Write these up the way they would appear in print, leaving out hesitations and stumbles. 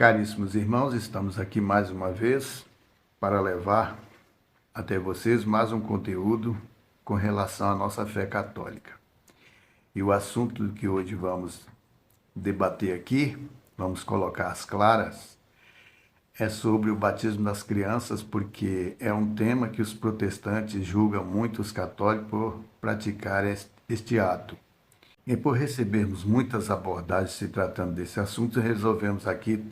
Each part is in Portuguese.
Caríssimos irmãos, estamos aqui mais uma vez para levar até vocês mais um conteúdo com relação à nossa fé católica. E o assunto que hoje vamos debater aqui, vamos colocar às claras, é sobre o batismo das crianças, porque é um tema que os protestantes julgam muito os católicos por praticar este ato. E por recebermos muitas abordagens se tratando desse assunto, resolvemos aqui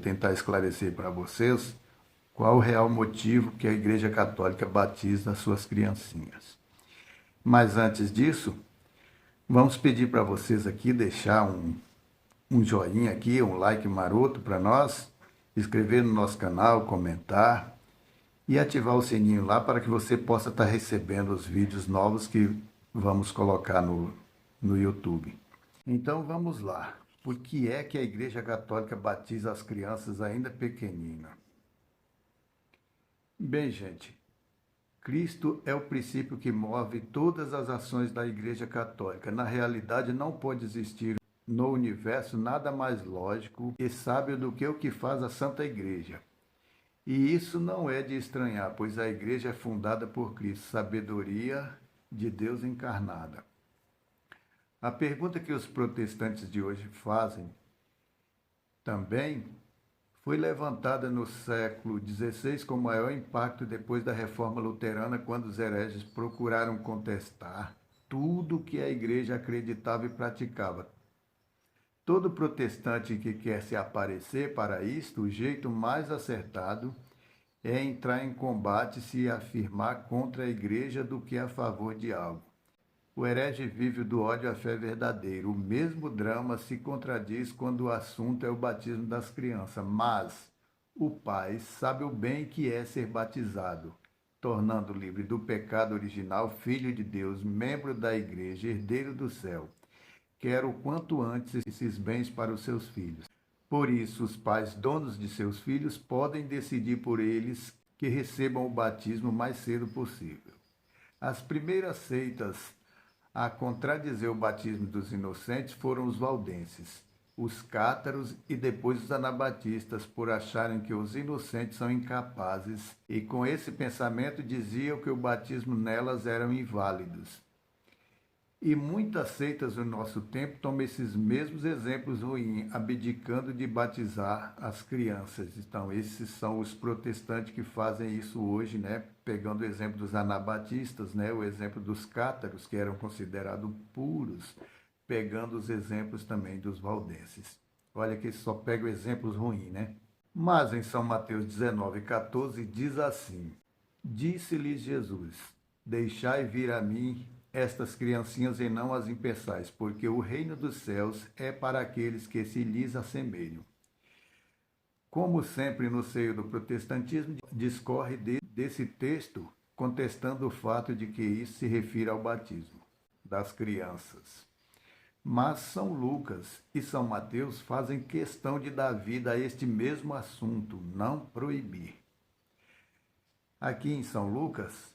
tentar esclarecer para vocês qual o real motivo que a Igreja Católica batiza as suas criancinhas. Mas antes disso, vamos pedir para vocês aqui deixar um joinha aqui, um like maroto para nós, inscrever no nosso canal, comentar e ativar o sininho lá para que você possa estar recebendo os vídeos novos que vamos colocar no YouTube. Então vamos lá. Por que é que a Igreja Católica batiza as crianças ainda pequeninas? Bem, gente, Cristo é o princípio que move todas as ações da Igreja Católica. Na realidade, não pode existir no universo nada mais lógico e sábio do que o que faz a Santa Igreja. E isso não é de estranhar, pois a Igreja é fundada por Cristo, sabedoria de Deus encarnada. A pergunta que os protestantes de hoje fazem também foi levantada no século XVI com maior impacto depois da Reforma Luterana, quando os hereges procuraram contestar tudo o que a Igreja acreditava e praticava. Todo protestante que quer se aparecer para isto, o jeito mais acertado é entrar em combate e se afirmar contra a Igreja do que a favor de algo. O herege vive do ódio à fé verdadeira. O mesmo drama se contradiz quando o assunto é o batismo das crianças, mas o pai sabe o bem que é ser batizado, tornando livre do pecado original, filho de Deus, membro da igreja, herdeiro do céu. Quer o quanto antes esses bens para os seus filhos. Por isso, os pais, donos de seus filhos, podem decidir por eles que recebam o batismo o mais cedo possível. As primeiras seitas a contradizer o batismo dos inocentes foram os valdenses, os cátaros e depois os anabatistas, por acharem que os inocentes são incapazes, e com esse pensamento diziam que o batismo nelas eram inválidos. E muitas seitas do nosso tempo tomam esses mesmos exemplos ruins, abdicando de batizar as crianças. Então, esses são os protestantes que fazem isso hoje, né? Pegando o exemplo dos anabatistas, né? O exemplo dos cátaros, que eram considerados puros, pegando os exemplos também dos valdenses. Olha que só pega exemplos ruins, né? Mas em São Mateus 19,14 diz assim: Disse-lhes Jesus, deixai vir a mim estas criancinhas e não as impeçais, porque o reino dos céus é para aqueles que se lhes assemelham. Como sempre no seio do protestantismo, discorre desse texto, contestando o fato de que isso se refere ao batismo das crianças. Mas São Lucas e São Mateus fazem questão de dar vida a este mesmo assunto, não proibir. Aqui em São Lucas,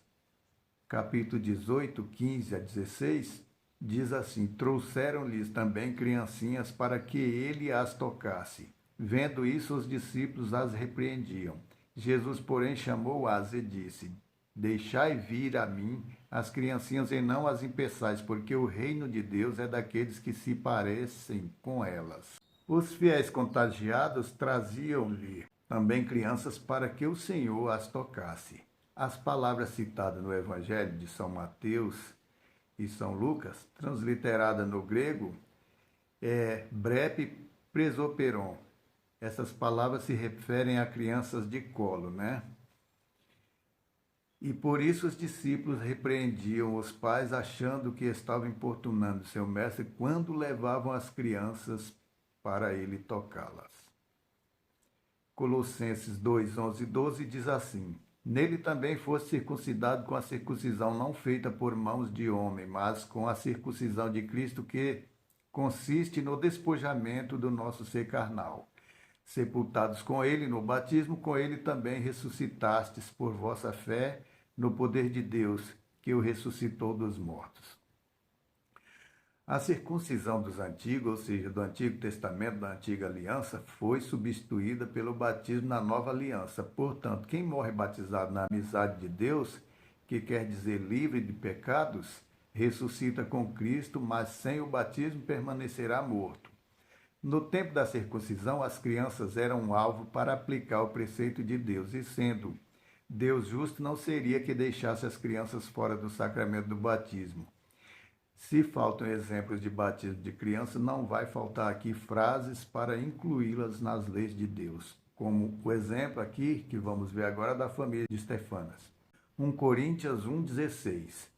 capítulo 18, 15 a 16, diz assim: Trouxeram-lhes também criancinhas para que ele as tocasse. Vendo isso, os discípulos as repreendiam. Jesus, porém, chamou-as e disse: Deixai vir a mim as criancinhas e não as impeçais, porque o reino de Deus é daqueles que se parecem com elas. Os fiéis contagiados traziam-lhe também crianças para que o Senhor as tocasse. As palavras citadas no Evangelho de São Mateus e São Lucas, transliterada no grego, é brepe presoperon. Essas palavras se referem a crianças de colo, né? E por isso os discípulos repreendiam os pais, achando que estavam importunando seu mestre quando levavam as crianças para ele tocá-las. Colossenses 2, 11 e 12 diz assim: Nele também fosse circuncidado com a circuncisão não feita por mãos de homem, mas com a circuncisão de Cristo, que consiste no despojamento do nosso ser carnal. Sepultados com ele no batismo, com ele também ressuscitastes por vossa fé no poder de Deus, que o ressuscitou dos mortos. A circuncisão dos antigos, ou seja, do Antigo Testamento, da Antiga Aliança, foi substituída pelo batismo na Nova Aliança. Portanto, quem morre batizado na amizade de Deus, que quer dizer livre de pecados, ressuscita com Cristo, mas sem o batismo permanecerá morto. No tempo da circuncisão, as crianças eram um alvo para aplicar o preceito de Deus, e sendo Deus justo, não seria que deixasse as crianças fora do sacramento do batismo. Se faltam exemplos de batismo de criança, não vai faltar aqui frases para incluí-las nas leis de Deus, como o exemplo aqui, que vamos ver agora, da família de Estefanas. 1 Coríntios 1,16.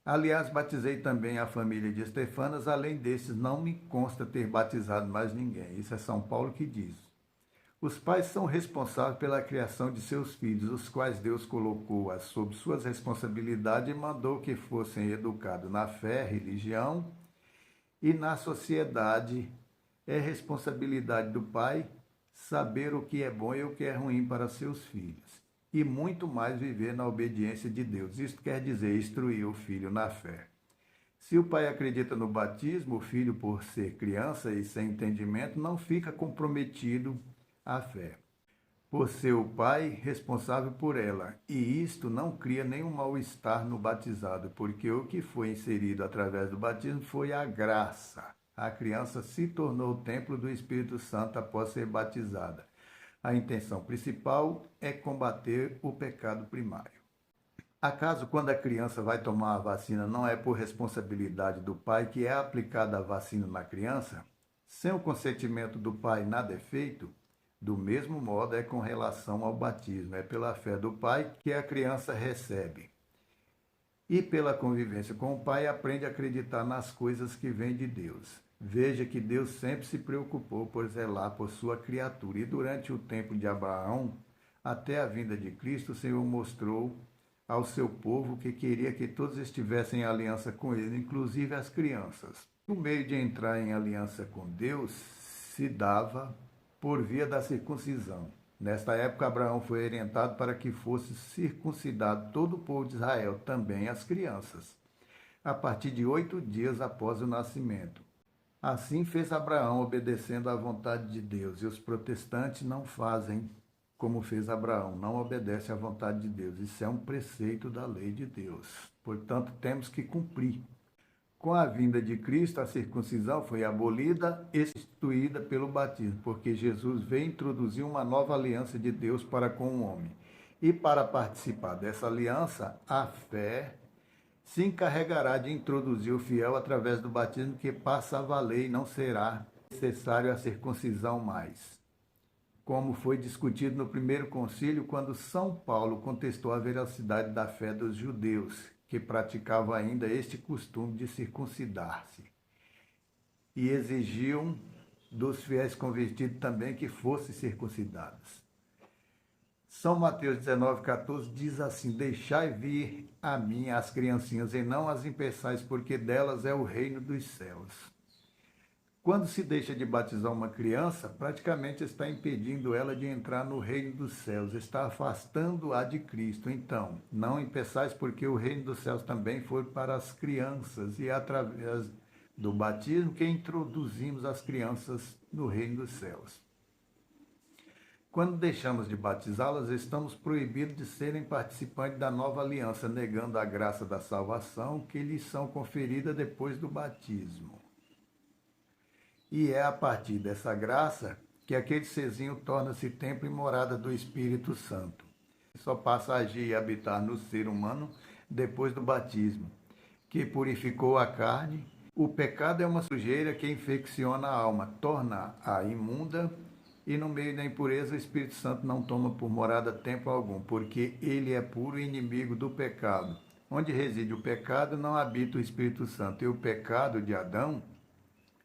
Aliás, batizei também a família de Estefanas, além desses, não me consta ter batizado mais ninguém. Isso é São Paulo que diz. Os pais são responsáveis pela criação de seus filhos, os quais Deus colocou sob suas responsabilidades e mandou que fossem educados na fé, religião e na sociedade. É responsabilidade do pai saber o que é bom e o que é ruim para seus filhos, e muito mais viver na obediência de Deus. Isto quer dizer instruir o filho na fé. Se o pai acredita no batismo, o filho, por ser criança e sem entendimento, não fica comprometido à fé, por ser o pai responsável por ela. E isto não cria nenhum mal-estar no batizado, porque o que foi inserido através do batismo foi a graça. A criança se tornou o templo do Espírito Santo após ser batizada. A intenção principal é combater o pecado primário. Acaso, quando a criança vai tomar a vacina, não é por responsabilidade do pai que é aplicada a vacina na criança? Sem o consentimento do pai, nada é feito? Do mesmo modo é com relação ao batismo. É pela fé do pai que a criança recebe. E pela convivência com o pai aprende a acreditar nas coisas que vêm de Deus. Veja que Deus sempre se preocupou por zelar por sua criatura. E durante o tempo de Abraão, até a vinda de Cristo, o Senhor mostrou ao seu povo que queria que todos estivessem em aliança com ele, inclusive as crianças. O meio de entrar em aliança com Deus se dava por via da circuncisão. Nesta época, Abraão foi orientado para que fosse circuncidado todo o povo de Israel, também as crianças, a partir de 8 dias após o nascimento. Assim fez Abraão, obedecendo à vontade de Deus, e os protestantes não fazem como fez Abraão, não obedecem à vontade de Deus. Isso é um preceito da lei de Deus. Portanto, temos que cumprir. Com a vinda de Cristo, a circuncisão foi abolida e instituída pelo batismo, porque Jesus veio introduzir uma nova aliança de Deus para com o homem. E para participar dessa aliança, a fé se encarregará de introduzir o fiel através do batismo, que passa a valer e não será necessário a circuncisão mais. Como foi discutido no primeiro concílio, quando São Paulo contestou a veracidade da fé dos judeus, que praticavam ainda este costume de circuncidar-se, e exigiam dos fiéis convertidos também que fossem circuncidados. São Mateus 19,14 diz assim: deixai vir a mim as criancinhas, e não as impeçais, porque delas é o reino dos céus. Quando se deixa de batizar uma criança, praticamente está impedindo ela de entrar no reino dos céus, está afastando-a de Cristo. Então, não impeçais, porque o reino dos céus também foi para as crianças, e é através do batismo que introduzimos as crianças no reino dos céus. Quando deixamos de batizá-las, estamos proibidos de serem participantes da nova aliança, negando a graça da salvação que lhes são conferidas depois do batismo. E é a partir dessa graça que aquele serzinho torna-se templo e morada do Espírito Santo. Só passa a agir e habitar no ser humano depois do batismo, que purificou a carne. O pecado é uma sujeira que infecciona a alma, torna-a imunda, e no meio da impureza o Espírito Santo não toma por morada tempo algum, porque ele é puro inimigo do pecado. Onde reside o pecado, não habita o Espírito Santo. E o pecado de Adão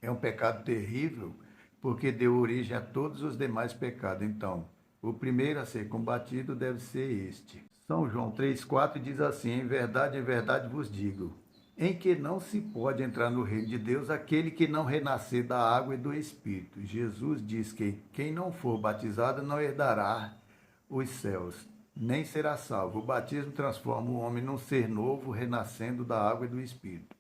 é um pecado terrível, porque deu origem a todos os demais pecados. Então, o primeiro a ser combatido deve ser este. São João 3,4 diz assim: em verdade vos digo, em que não se pode entrar no reino de Deus aquele que não renascer da água e do Espírito. Jesus diz que quem não for batizado não herdará os céus, nem será salvo. O batismo transforma o homem num ser novo, renascendo da água e do Espírito.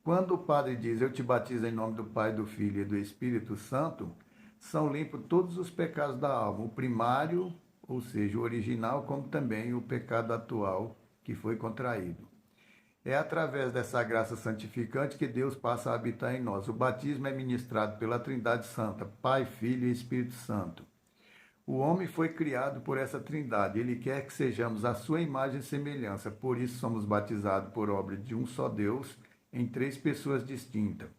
Quando o padre diz, eu te batizo em nome do Pai, do Filho e do Espírito Santo, são limpos todos os pecados da alma, o primário, ou seja, o original, como também o pecado atual que foi contraído. É através dessa graça santificante que Deus passa a habitar em nós. O batismo é ministrado pela Trindade Santa, Pai, Filho e Espírito Santo. O homem foi criado por essa Trindade. Ele quer que sejamos a sua imagem e semelhança. Por isso somos batizados por obra de um só Deus, em três pessoas distintas.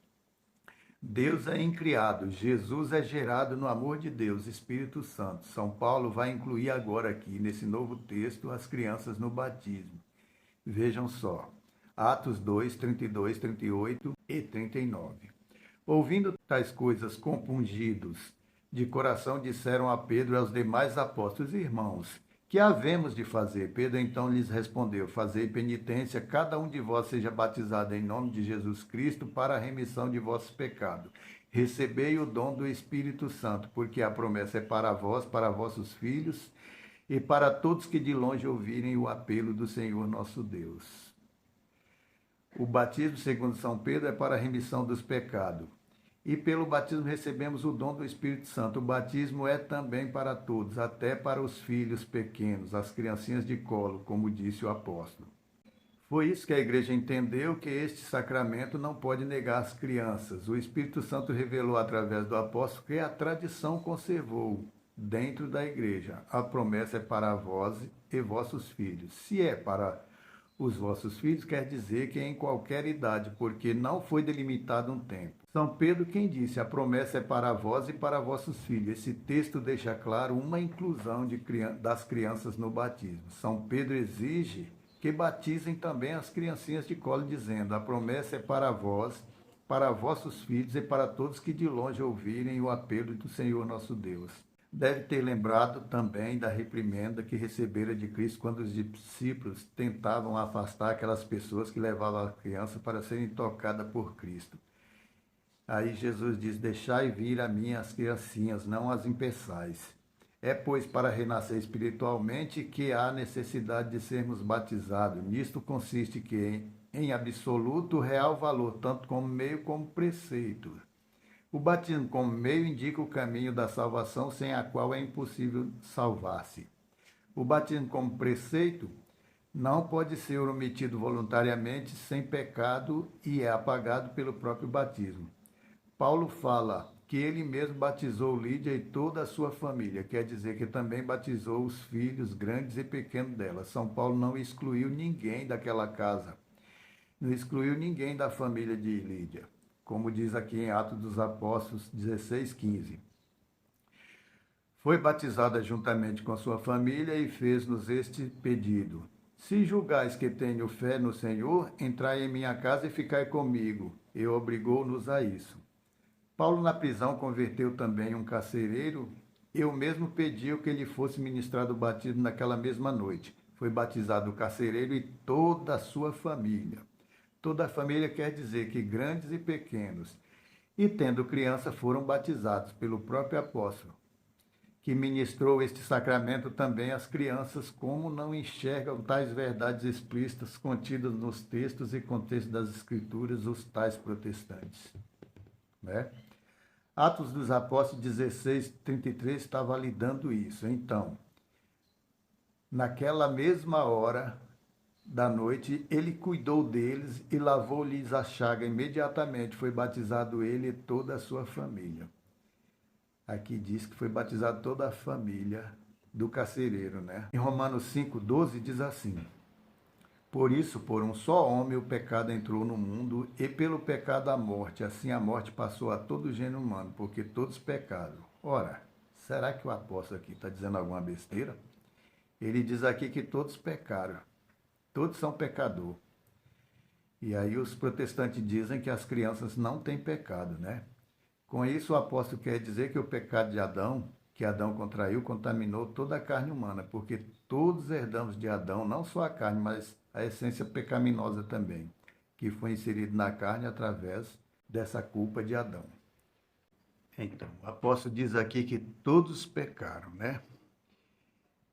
Deus é incriado, Jesus é gerado no amor de Deus, Espírito Santo. São Paulo vai incluir agora aqui, nesse novo texto, as crianças no batismo. Vejam só, Atos 2, 32, 38 e 39. Ouvindo tais coisas, compungidos de coração, disseram a Pedro e aos demais apóstolos: irmãos, que havemos de fazer? Pedro então lhes respondeu: fazei penitência, cada um de vós seja batizado em nome de Jesus Cristo para a remissão de vossos pecados. Recebei o dom do Espírito Santo, porque a promessa é para vós, para vossos filhos e para todos que de longe ouvirem o apelo do Senhor nosso Deus. O batismo, segundo São Pedro, é para a remissão dos pecados. E pelo batismo recebemos o dom do Espírito Santo. O batismo é também para todos, até para os filhos pequenos, as criancinhas de colo, como disse o apóstolo. Foi isso que a igreja entendeu, que este sacramento não pode negar as crianças. O Espírito Santo revelou através do apóstolo que a tradição conservou dentro da igreja. A promessa é para vós e vossos filhos. Se é para os vossos filhos, quer dizer que é em qualquer idade, porque não foi delimitado um tempo. São Pedro quem disse, a promessa é para vós e para vossos filhos. Esse texto deixa claro uma inclusão das crianças no batismo. São Pedro exige que batizem também as criancinhas de colo, dizendo, a promessa é para vós, para vossos filhos e para todos que de longe ouvirem o apelo do Senhor nosso Deus. Deve ter lembrado também da reprimenda que recebera de Cristo quando os discípulos tentavam afastar aquelas pessoas que levavam a criança para serem tocadas por Cristo. Aí Jesus diz, deixai vir a mim as criancinhas, não as impeçais. É, pois, para renascer espiritualmente que há necessidade de sermos batizados. Nisto consiste que, em absoluto, real valor, tanto como meio como preceito. O batismo como meio indica o caminho da salvação, sem a qual é impossível salvar-se. O batismo como preceito não pode ser omitido voluntariamente sem pecado e é apagado pelo próprio batismo. Paulo fala que ele mesmo batizou Lídia e toda a sua família, quer dizer que também batizou os filhos grandes e pequenos dela. São Paulo não excluiu ninguém daquela casa, não excluiu ninguém da família de Lídia, como diz aqui em Atos dos Apóstolos 16, 15. Foi batizada juntamente com sua família e fez-nos este pedido. Se julgais que tenho fé no Senhor, entrai em minha casa e ficai comigo. E obrigou-nos a isso. Paulo, na prisão, converteu também um carcereiro. Eu mesmo pedi que lhe fosse ministrado o batismo naquela mesma noite. Foi batizado o carcereiro e toda a sua família. Toda a família quer dizer que grandes e pequenos, e tendo criança, foram batizados pelo próprio apóstolo, que ministrou este sacramento também às crianças, como não enxergam tais verdades explícitas contidas nos textos e contextos das Escrituras, os tais protestantes. Né? Atos dos Apóstolos 16, 33 está validando isso. Então, naquela mesma hora da noite, ele cuidou deles e lavou-lhes a chaga imediatamente. Foi batizado ele e toda a sua família. Aqui diz que foi batizado toda a família do carcereiro, né? Em Romanos 5,12 diz assim: por isso, por um só homem, o pecado entrou no mundo, e pelo pecado a morte. Assim a morte passou a todo o gênero humano, porque todos pecaram. Ora, será que o apóstolo aqui está dizendo alguma besteira? Ele diz aqui que todos pecaram. Todos são pecador. E aí os protestantes dizem que as crianças não têm pecado, né? Com isso, o apóstolo quer dizer que o pecado de Adão, que Adão contraiu, contaminou toda a carne humana, porque todos herdamos de Adão, não só a carne, mas a essência pecaminosa também, que foi inserida na carne através dessa culpa de Adão. Então, o apóstolo diz aqui que todos pecaram, né?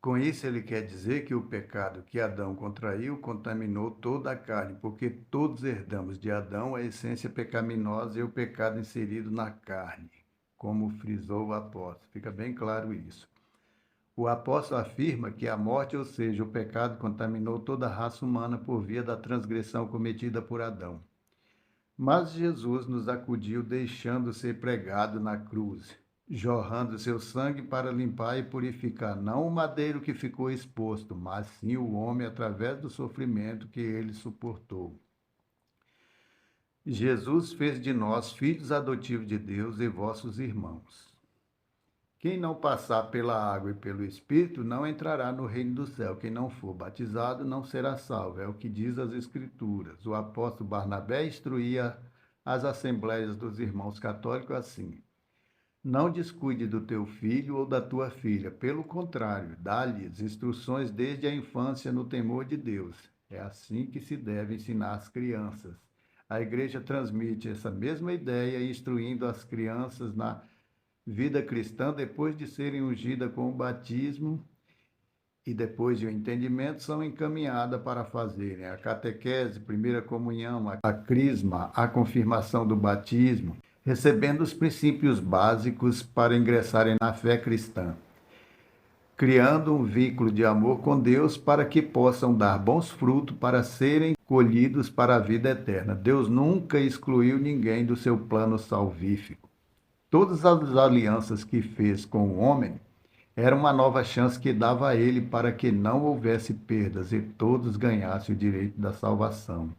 Com isso, ele quer dizer que o pecado que Adão contraiu contaminou toda a carne, porque todos herdamos de Adão a essência pecaminosa e o pecado inserido na carne, como frisou o apóstolo. Fica bem claro isso. O apóstolo afirma que a morte, ou seja, o pecado, contaminou toda a raça humana por via da transgressão cometida por Adão. Mas Jesus nos acudiu deixando ser pregado na cruz, jorrando seu sangue para limpar e purificar não o madeiro que ficou exposto, mas sim o homem através do sofrimento que ele suportou. Jesus fez de nós filhos adotivos de Deus e vossos irmãos. Quem não passar pela água e pelo Espírito não entrará no reino do céu. Quem não for batizado não será salvo. É o que diz as Escrituras. O apóstolo Barnabé instruía as assembleias dos irmãos católicos assim: não descuide do teu filho ou da tua filha. Pelo contrário, dá-lhes instruções desde a infância no temor de Deus. É assim que se deve ensinar as crianças. A igreja transmite essa mesma ideia, instruindo as crianças na vida cristã depois de serem ungidas com o batismo e depois de um entendimento são encaminhadas para fazerem a catequese, primeira comunhão, a crisma, a confirmação do batismo, recebendo os princípios básicos para ingressarem na fé cristã, criando um vínculo de amor com Deus para que possam dar bons frutos para serem colhidos para a vida eterna. Deus nunca excluiu ninguém do seu plano salvífico. Todas as alianças que fez com o homem eram uma nova chance que dava a ele para que não houvesse perdas e todos ganhassem o direito da salvação.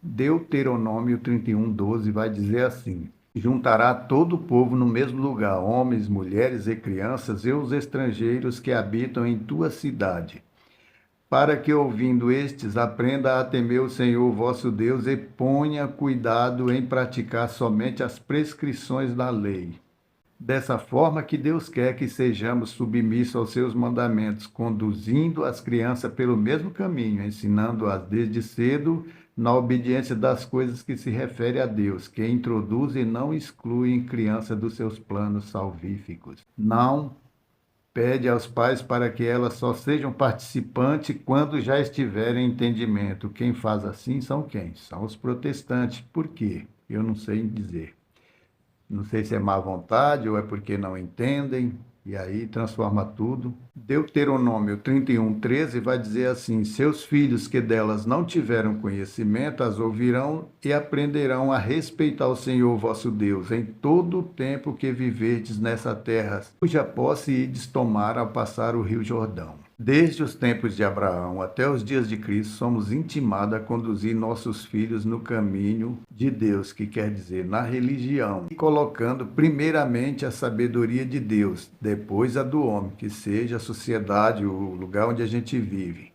Deuteronômio 31:12 vai dizer assim: juntará todo o povo no mesmo lugar, homens, mulheres e crianças, e os estrangeiros que habitam em tua cidade, para que, ouvindo estes, aprenda a temer o Senhor vosso Deus e ponha cuidado em praticar somente as prescrições da lei. Dessa forma que Deus quer que sejamos submissos aos seus mandamentos, conduzindo as crianças pelo mesmo caminho, ensinando-as desde cedo na obediência das coisas que se refere a Deus, que introduz e não exclui criança dos seus planos salvíficos. Não pede aos pais para que elas só sejam participantes quando já estiverem em entendimento. Quem faz assim são quem? São os protestantes. Por quê? Eu não sei dizer. Não sei se é má vontade ou é porque não entendem, e aí transforma tudo. Deuteronômio 31:13 vai dizer assim: seus filhos que delas não tiveram conhecimento, as ouvirão e aprenderão a respeitar o Senhor vosso Deus em todo o tempo que viverdes nessa terra, cuja posse ides tomar ao passar o rio Jordão. Desde os tempos de Abraão até os dias de Cristo, somos intimados a conduzir nossos filhos no caminho de Deus, que quer dizer na religião, e colocando primeiramente a sabedoria de Deus, depois a do homem, que seja a sociedade, o lugar onde a gente vive.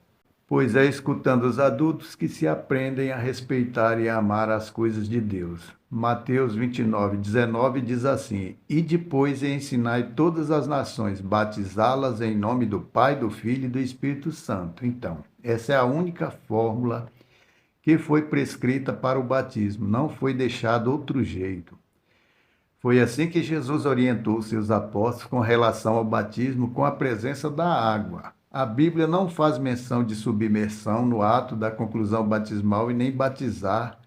Pois é escutando os adultos que se aprendem a respeitar e a amar as coisas de Deus. Mateus 29:19 diz assim: e depois ensinai todas as nações, batizá-las em nome do Pai, do Filho e do Espírito Santo. Então, essa é a única fórmula que foi prescrita para o batismo, não foi deixado outro jeito. Foi assim que Jesus orientou seus apóstolos com relação ao batismo, com a presença da água. A Bíblia não faz menção de submersão no ato da conclusão batismal e nem batizar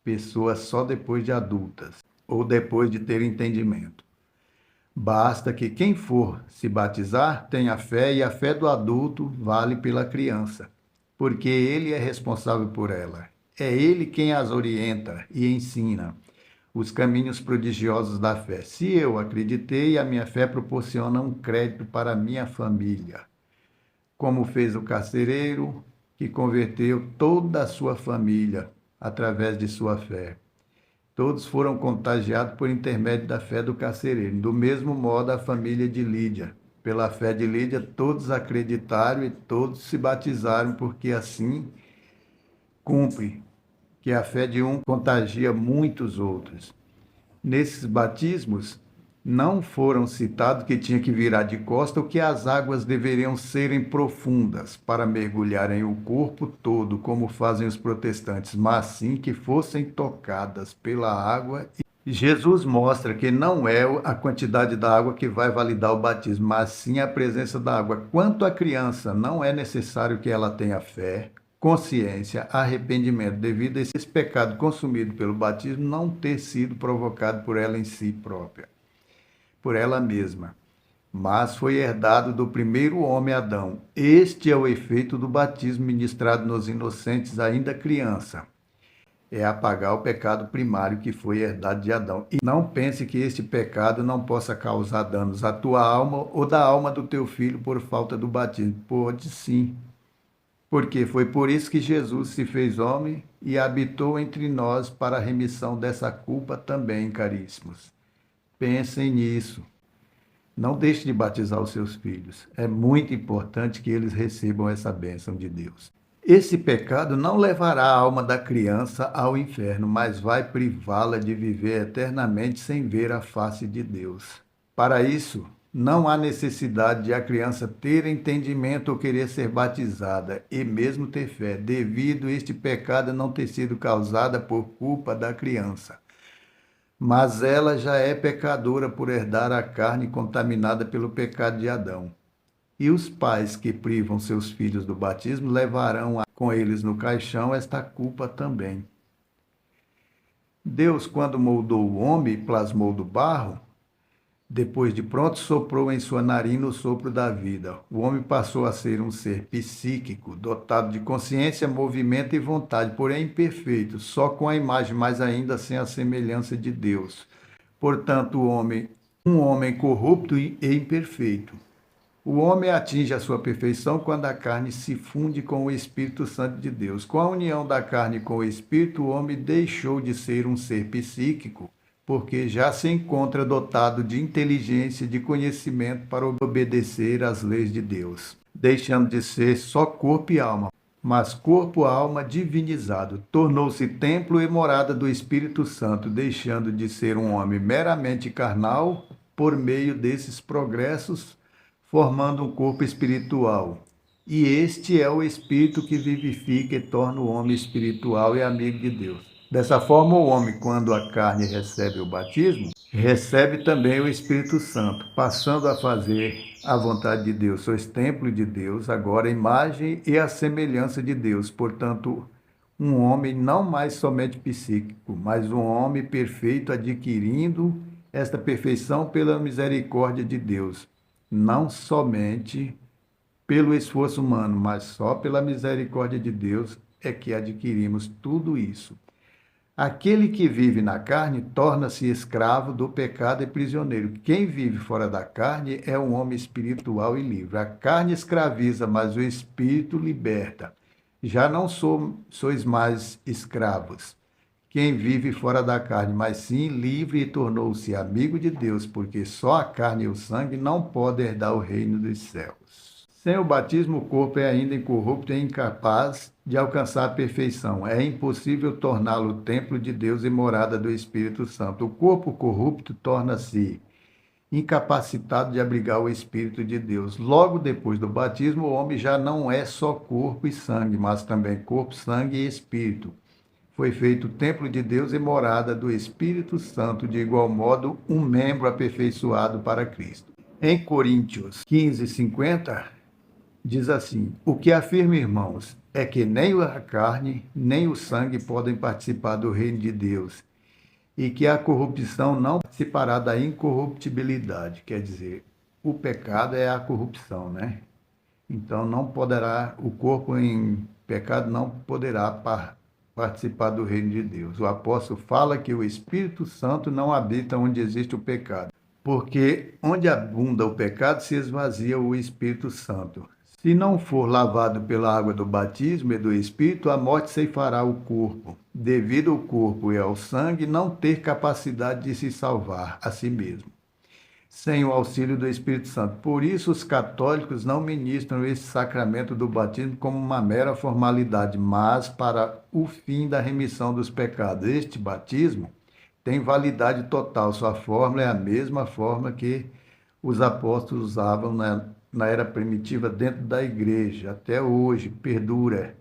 pessoas só depois de adultas ou depois de ter entendimento. Basta que quem for se batizar tenha fé, e a fé do adulto vale pela criança, porque ele é responsável por ela. É ele quem as orienta e ensina os caminhos prodigiosos da fé. Se eu acreditei, a minha fé proporciona um crédito para a minha família, como fez o carcereiro, que converteu toda a sua família através de sua fé. Todos foram contagiados por intermédio da fé do carcereiro. Do mesmo modo, a família de Lídia. Pela fé de Lídia, todos acreditaram e todos se batizaram, porque assim cumpre que a fé de um contagia muitos outros. Nesses batismos, não foram citados que tinha que virar de costa ou que as águas deveriam serem profundas para mergulharem o corpo todo, como fazem os protestantes, mas sim que fossem tocadas pela água Jesus mostra que não é a quantidade da água que vai validar o batismo, mas sim a presença da água. Quanto à criança, não é necessário que ela tenha fé, consciência, arrependimento, devido a esse pecado consumido pelo batismo não ter sido provocado por ela em si própria, por ela mesma, mas foi herdado do primeiro homem Adão. Este é o efeito do batismo ministrado nos inocentes ainda criança. É apagar o pecado primário que foi herdado de Adão. E não pense que este pecado não possa causar danos à tua alma ou da alma do teu filho por falta do batismo. Pode sim, porque foi por isso que Jesus se fez homem e habitou entre nós para a remissão dessa culpa também, caríssimos. Pensem nisso. Não deixe de batizar os seus filhos. É muito importante que eles recebam essa bênção de Deus. Esse pecado não levará a alma da criança ao inferno, mas vai privá-la de viver eternamente sem ver a face de Deus. Para isso, não há necessidade de a criança ter entendimento ou querer ser batizada, e mesmo ter fé, devido a este pecado não ter sido causada por culpa da criança. Mas ela já é pecadora por herdar a carne contaminada pelo pecado de Adão. E os pais que privam seus filhos do batismo levarão com eles no caixão esta culpa também. Deus, quando moldou o homem e plasmou do barro, depois de pronto, soprou em sua narina o sopro da vida. O homem passou a ser um ser psíquico, dotado de consciência, movimento e vontade, porém imperfeito, só com a imagem, mas ainda sem a semelhança de Deus. Portanto, um homem corrupto e imperfeito. O homem atinge a sua perfeição quando a carne se funde com o Espírito Santo de Deus. Com a união da carne com o Espírito, o homem deixou de ser um ser psíquico, porque já se encontra dotado de inteligência e de conhecimento para obedecer às leis de Deus, deixando de ser só corpo e alma, mas corpo, alma divinizado. Tornou-se templo e morada do Espírito Santo, deixando de ser um homem meramente carnal por meio desses progressos, formando um corpo espiritual. E este é o Espírito que vivifica e torna o homem espiritual e amigo de Deus. Dessa forma, o homem, quando a carne recebe o batismo, recebe também o Espírito Santo, passando a fazer a vontade de Deus. Sois templo de Deus, agora a imagem e a semelhança de Deus. Portanto, um homem não mais somente psíquico, mas um homem perfeito, adquirindo esta perfeição pela misericórdia de Deus. Não somente pelo esforço humano, mas só pela misericórdia de Deus é que adquirimos tudo isso. Aquele que vive na carne torna-se escravo do pecado e prisioneiro. Quem vive fora da carne é um homem espiritual e livre. A carne escraviza, mas o espírito liberta. Já não sois mais escravos. Quem vive fora da carne, mas sim livre e tornou-se amigo de Deus, porque só a carne e o sangue não podem herdar o reino dos céus. Sem o batismo, o corpo é ainda incorrupto e incapaz de alcançar a perfeição. É impossível torná-lo templo de Deus e morada do Espírito Santo. O corpo corrupto torna-se incapacitado de abrigar o Espírito de Deus. Logo depois do batismo, o homem já não é só corpo e sangue, mas também corpo, sangue e espírito. Foi feito templo de Deus e morada do Espírito Santo, de igual modo, um membro aperfeiçoado para Cristo. Em Coríntios 15:50, diz assim: o que afirma, irmãos, é que nem a carne, nem o sangue podem participar do reino de Deus, e que a corrupção não participará da incorruptibilidade. Quer dizer, o pecado é a corrupção, né? Então não poderá, o corpo em pecado não poderá participar do reino de Deus. O apóstolo fala que o Espírito Santo não habita onde existe o pecado, porque onde abunda o pecado se esvazia o Espírito Santo. Se não for lavado pela água do batismo e do Espírito, a morte ceifará o corpo, devido ao corpo e ao sangue não ter capacidade de se salvar a si mesmo, sem o auxílio do Espírito Santo. Por isso, os católicos não ministram esse sacramento do batismo como uma mera formalidade, mas para o fim da remissão dos pecados. Este batismo tem validade total, sua fórmula é a mesma forma que os apóstolos usavam na era primitiva dentro da igreja, até hoje, perdura.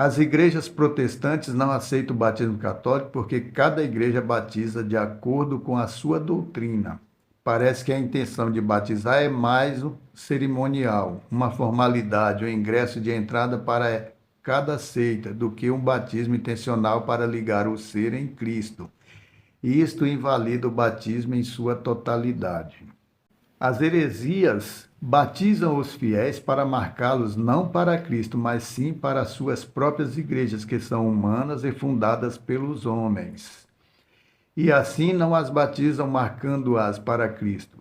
As igrejas protestantes não aceitam o batismo católico porque cada igreja batiza de acordo com a sua doutrina. Parece que a intenção de batizar é mais cerimonial, uma formalidade, um ingresso de entrada para cada seita, do que um batismo intencional para ligar o ser em Cristo. Isto invalida o batismo em sua totalidade. As heresias batizam os fiéis para marcá-los não para Cristo, mas sim para suas próprias igrejas, que são humanas e fundadas pelos homens. E assim não as batizam marcando-as para Cristo.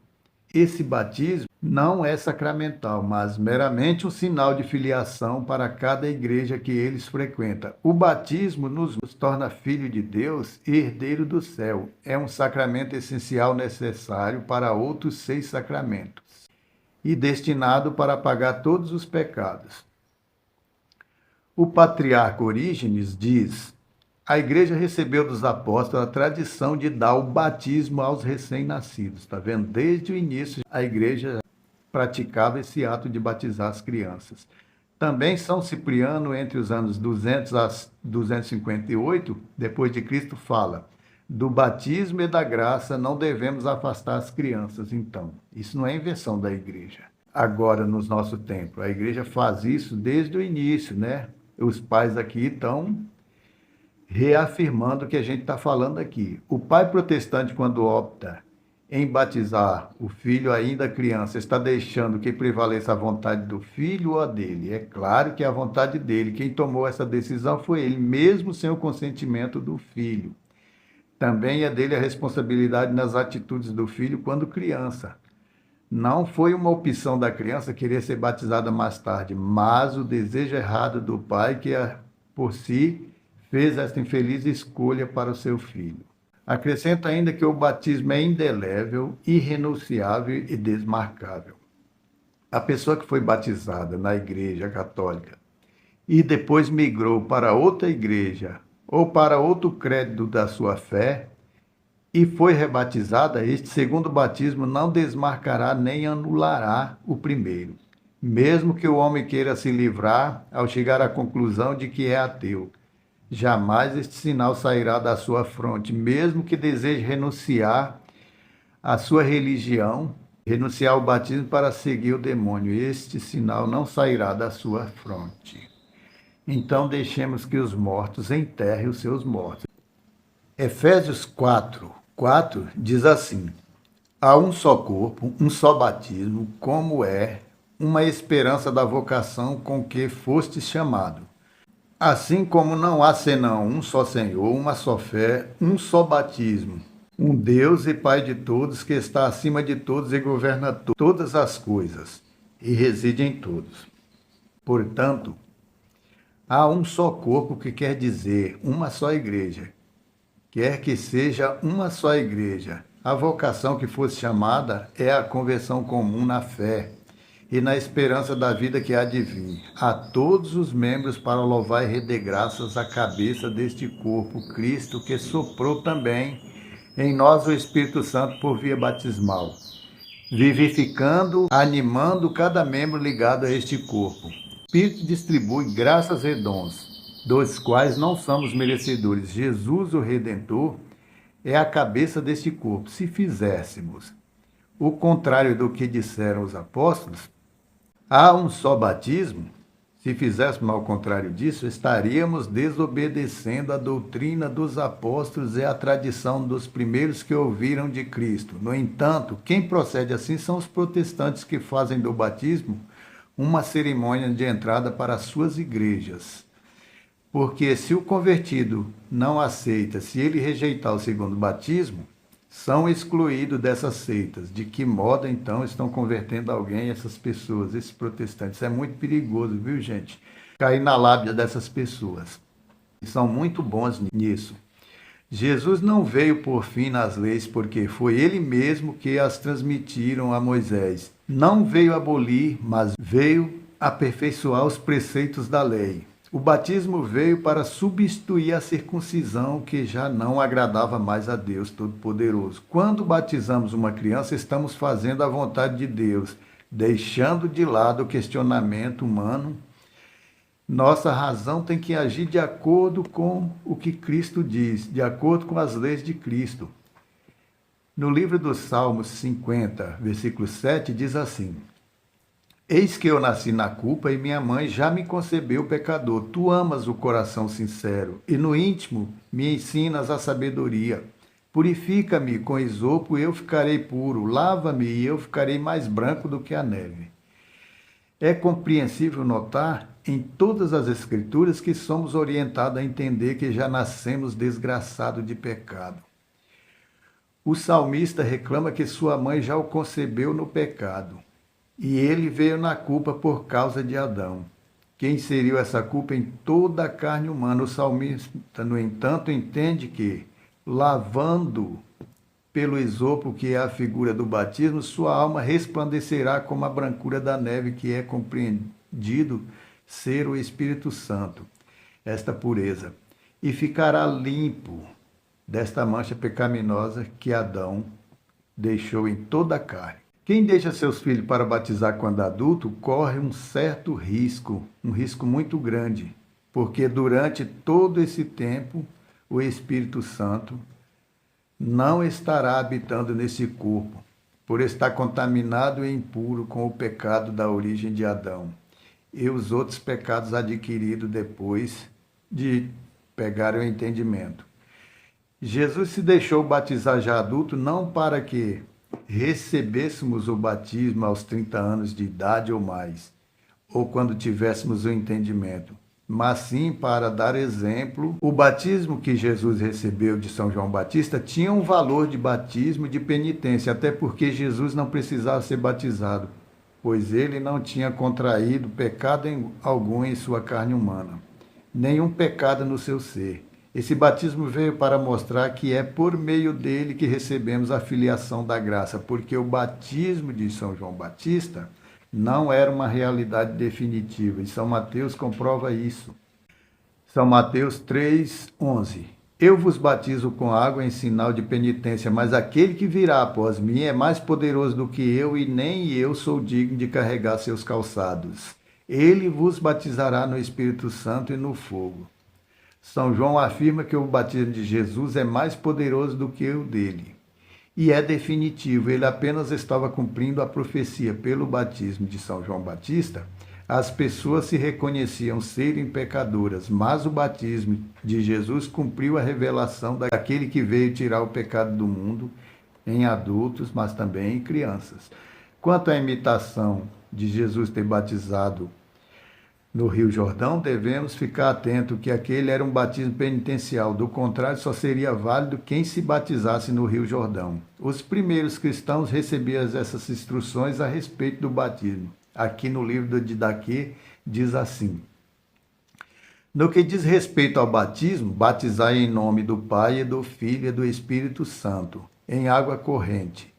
Esse batismo não é sacramental, mas meramente um sinal de filiação para cada igreja que eles frequentam. O batismo nos torna filho de Deus e herdeiro do céu. É um sacramento essencial necessário para outros 6 sacramentos e destinado para apagar todos os pecados. O patriarca Orígenes diz: a igreja recebeu dos apóstolos a tradição de dar o batismo aos recém-nascidos. Está vendo? Desde o início, a igreja praticava esse ato de batizar as crianças. Também São Cipriano, entre os anos 200 a 258, depois de Cristo, fala: do batismo e da graça não devemos afastar as crianças. Então, isso não é invenção da igreja. Agora, no nosso tempo, a igreja faz isso desde o início, né? Os pais aqui estão reafirmando o que a gente está falando aqui. O pai protestante, quando opta em batizar o filho ainda criança, está deixando que prevaleça a vontade do filho ou a dele? É claro que é a vontade dele. Quem tomou essa decisão foi ele, mesmo sem o consentimento do filho. Também é dele a responsabilidade nas atitudes do filho quando criança. Não foi uma opção da criança querer ser batizada mais tarde, mas o desejo errado do pai que, por si, fez esta infeliz escolha para o seu filho. Acrescenta ainda que o batismo é indelével, irrenunciável e desmarcável. A pessoa que foi batizada na igreja católica e depois migrou para outra igreja ou para outro credo da sua fé e foi rebatizada, este segundo batismo não desmarcará nem anulará o primeiro, mesmo que o homem queira se livrar ao chegar à conclusão de que é ateu. Jamais este sinal sairá da sua fronte, mesmo que deseje renunciar à sua religião, renunciar ao batismo para seguir o demônio. Este sinal não sairá da sua fronte. Então deixemos que os mortos enterrem os seus mortos. Efésios 4 diz assim: há um só corpo, um só batismo, como é uma esperança da vocação com que fostes chamado. Assim como não há senão um só Senhor, uma só fé, um só batismo, um Deus e Pai de todos, que está acima de todos e governa todas as coisas e reside em todos. Portanto, há um só corpo, que quer dizer uma só igreja. Quer que seja uma só igreja, a vocação que fosse chamada é a conversão comum na fé e na esperança da vida que há de vir, a todos os membros para louvar e render graças à cabeça deste corpo, Cristo, que soprou também em nós o Espírito Santo por via batismal, vivificando, animando cada membro ligado a este corpo. O Espírito distribui graças e dons, dos quais não somos merecedores. Jesus, o Redentor, é a cabeça deste corpo. Se fizéssemos o contrário do que disseram os apóstolos, há um só batismo. Se fizéssemos ao contrário disso, estaríamos desobedecendo a doutrina dos apóstolos e a tradição dos primeiros que ouviram de Cristo. No entanto, quem procede assim são os protestantes, que fazem do batismo uma cerimônia de entrada para as suas igrejas. Porque se o convertido não aceita, se ele rejeitar o segundo batismo, são excluídos dessas seitas. De que modo, então, estão convertendo alguém, essas pessoas, esses protestantes? É muito perigoso, viu, gente? Cair na lábia dessas pessoas. São muito bons nisso. Jesus não veio por fim nas leis, porque foi ele mesmo que as transmitiram a Moisés. Não veio abolir, mas veio aperfeiçoar os preceitos da lei. O batismo veio para substituir a circuncisão, que já não agradava mais a Deus Todo-Poderoso. Quando batizamos uma criança, estamos fazendo a vontade de Deus, deixando de lado o questionamento humano Nossa razão tem que agir de acordo com o que Cristo diz, de acordo com as leis de Cristo. No livro dos Salmos 50, versículo 7, diz assim: Eis que eu nasci na culpa e minha mãe já me concebeu pecador. Tu amas o coração sincero e no íntimo me ensinas a sabedoria. Purifica-me com esopo e eu ficarei puro. Lava-me e eu ficarei mais branco do que a neve. É compreensível notar em todas as Escrituras que somos orientados a entender que já nascemos desgraçados de pecado. O salmista reclama que sua mãe já o concebeu no pecado. E ele veio na culpa por causa de Adão, que inseriu essa culpa em toda a carne humana. O salmista, no entanto, entende que, lavando pelo esopo, que é a figura do batismo, sua alma resplandecerá como a brancura da neve, que é compreendido ser o Espírito Santo, esta pureza, e ficará limpo desta mancha pecaminosa que Adão deixou em toda a carne. Quem deixa seus filhos para batizar quando adulto corre um certo risco, um risco muito grande, porque durante todo esse tempo o Espírito Santo não estará habitando nesse corpo, por estar contaminado e impuro com o pecado da origem de Adão e os outros pecados adquiridos depois de pegarem o entendimento. Jesus se deixou batizar já adulto não para que recebêssemos o batismo aos 30 anos de idade ou mais, ou quando tivéssemos o entendimento, mas sim para dar exemplo. O batismo que Jesus recebeu de São João Batista tinha um valor de batismo de penitência, até porque Jesus não precisava ser batizado, pois ele não tinha contraído pecado algum em sua carne humana, nenhum pecado no seu ser. Esse batismo veio para mostrar que é por meio dele que recebemos a filiação da graça, porque o batismo de São João Batista não era uma realidade definitiva, e São Mateus comprova isso. São Mateus 3:11. Eu vos batizo com água em sinal de penitência, mas aquele que virá após mim é mais poderoso do que eu, e nem eu sou digno de carregar seus calçados. Ele vos batizará no Espírito Santo e no fogo. São João afirma que o batismo de Jesus é mais poderoso do que o dele. E é definitivo, ele apenas estava cumprindo a profecia. Pelo batismo de São João Batista, as pessoas se reconheciam serem pecadoras, mas o batismo de Jesus cumpriu a revelação daquele que veio tirar o pecado do mundo em adultos, mas também em crianças. Quanto à imitação de Jesus ter batizado no Rio Jordão, devemos ficar atento que aquele era um batismo penitencial, do contrário só seria válido quem se batizasse no Rio Jordão. Os primeiros cristãos recebiam essas instruções a respeito do batismo. Aqui no livro de Didaquê diz assim: no que diz respeito ao batismo, batizai em nome do Pai, e do Filho e do Espírito Santo, em água corrente.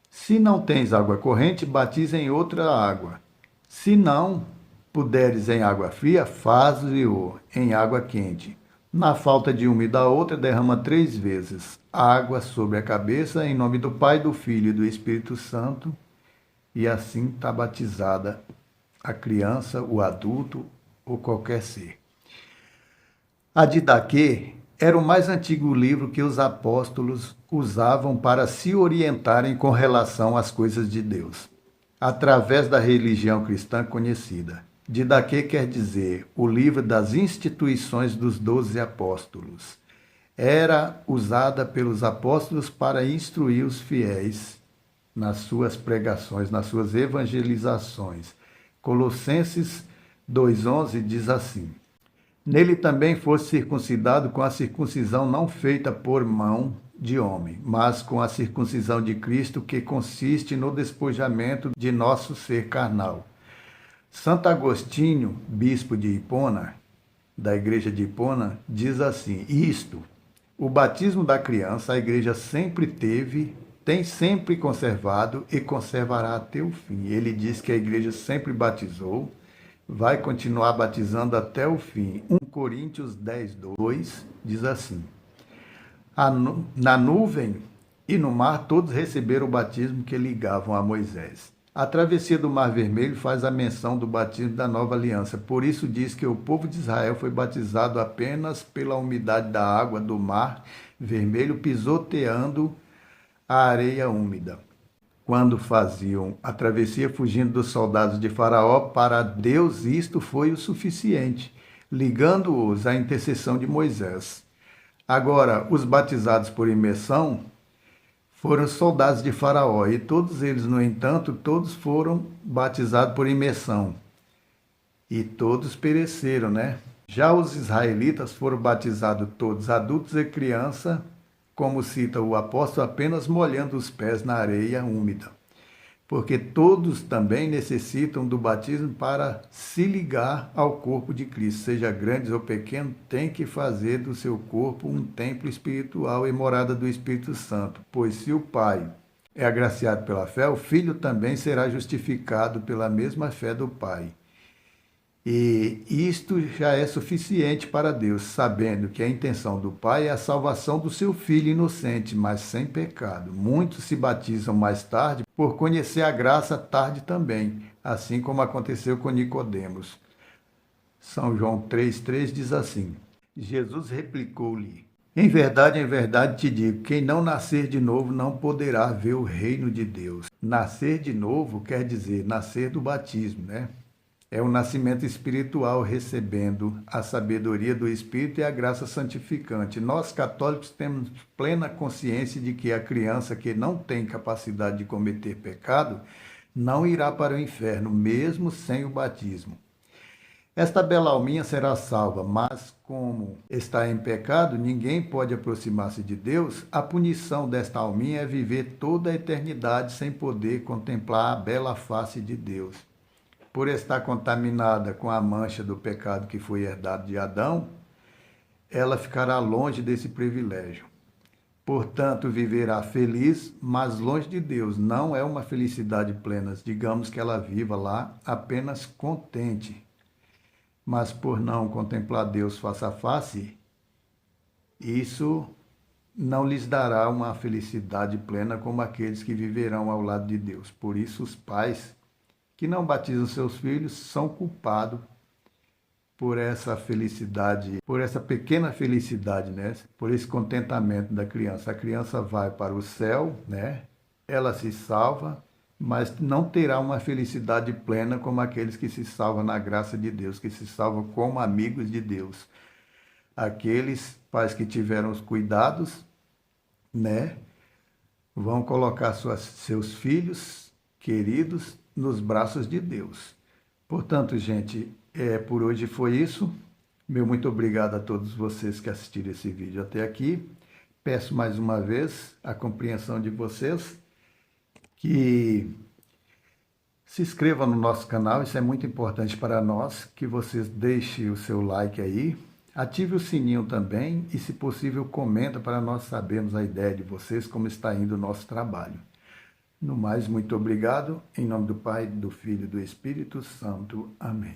Se não tens água corrente, batiza em outra água. Se não puderes em água fria, faz-o em água quente. Na falta de uma e da outra, derrama 3 vezes água sobre a cabeça, em nome do Pai, do Filho e do Espírito Santo, e assim está batizada a criança, o adulto ou qualquer ser. A Didaquê era o mais antigo livro que os apóstolos usavam para se orientarem com relação às coisas de Deus, através da religião cristã conhecida. Didaquê quer dizer o livro das instituições dos 12 apóstolos. Era usada pelos apóstolos para instruir os fiéis nas suas pregações, nas suas evangelizações. Colossenses 2:11 diz assim: nele também fosse circuncidado com a circuncisão não feita por mão de homem, mas com a circuncisão de Cristo, que consiste no despojamento de nosso ser carnal. Santo Agostinho, bispo de Hipona, da igreja de Hipona, diz assim: isto, o batismo da criança, a igreja sempre teve, tem sempre conservado e conservará até o fim. Ele diz que a igreja sempre batizou, vai continuar batizando até o fim. 1 Coríntios 10:2 diz assim: na nuvem e no mar todos receberam o batismo que ligavam a Moisés. A travessia do Mar Vermelho faz a menção do batismo da nova aliança. Por isso diz que o povo de Israel foi batizado apenas pela umidade da água do Mar Vermelho, pisoteando a areia úmida. Quando faziam a travessia fugindo dos soldados de Faraó, para Deus isto foi o suficiente, ligando-os à intercessão de Moisés. Agora, os batizados por imersão foram soldados de Faraó, e todos eles, no entanto, todos foram batizados por imersão. E todos pereceram, né? Já os israelitas foram batizados todos, adultos e crianças, como cita o apóstolo, apenas molhando os pés na areia úmida. Porque todos também necessitam do batismo para se ligar ao corpo de Cristo. Seja grande ou pequeno, tem que fazer do seu corpo um templo espiritual e morada do Espírito Santo. Pois se o Pai é agraciado pela fé, o Filho também será justificado pela mesma fé do Pai. E isto já é suficiente para Deus, sabendo que a intenção do Pai é a salvação do seu Filho inocente, mas sem pecado. Muitos se batizam mais tarde por conhecer a graça tarde também, assim como aconteceu com Nicodemos. São João 3,3 diz assim: Jesus replicou-lhe: em verdade te digo, quem não nascer de novo não poderá ver o reino de Deus. Nascer de novo quer dizer nascer do batismo, né? É o nascimento espiritual, recebendo a sabedoria do Espírito e a graça santificante. Nós, católicos, temos plena consciência de que a criança que não tem capacidade de cometer pecado não irá para o inferno, mesmo sem o batismo. Esta bela alminha será salva, mas como está em pecado, ninguém pode aproximar-se de Deus. A punição desta alminha é viver toda a eternidade sem poder contemplar a bela face de Deus. Por estar contaminada com a mancha do pecado que foi herdado de Adão, ela ficará longe desse privilégio. Portanto, viverá feliz, mas longe de Deus. Não é uma felicidade plena. Digamos que ela viva lá apenas contente. Mas por não contemplar Deus face a face, isso não lhes dará uma felicidade plena como aqueles que viverão ao lado de Deus. Por isso, os pais que não batizam seus filhos são culpados por essa felicidade, por essa pequena felicidade, né? Por esse contentamento da criança. A criança vai para o céu, né? Ela se salva, mas não terá uma felicidade plena como aqueles que se salvam na graça de Deus, que se salvam como amigos de Deus. Aqueles pais que tiveram os cuidados, né? Vão colocar seus filhos queridos nos braços de Deus. Portanto, gente, por hoje foi isso. Meu muito obrigado a todos vocês que assistiram esse vídeo até aqui. Peço mais uma vez a compreensão de vocês, que se inscrevam no nosso canal, isso é muito importante para nós, que vocês deixem o seu like aí, ative o sininho também e, se possível, comenta para nós sabermos a ideia de vocês, como está indo o nosso trabalho. No mais, muito obrigado. Em nome do Pai, do Filho e do Espírito Santo. Amém.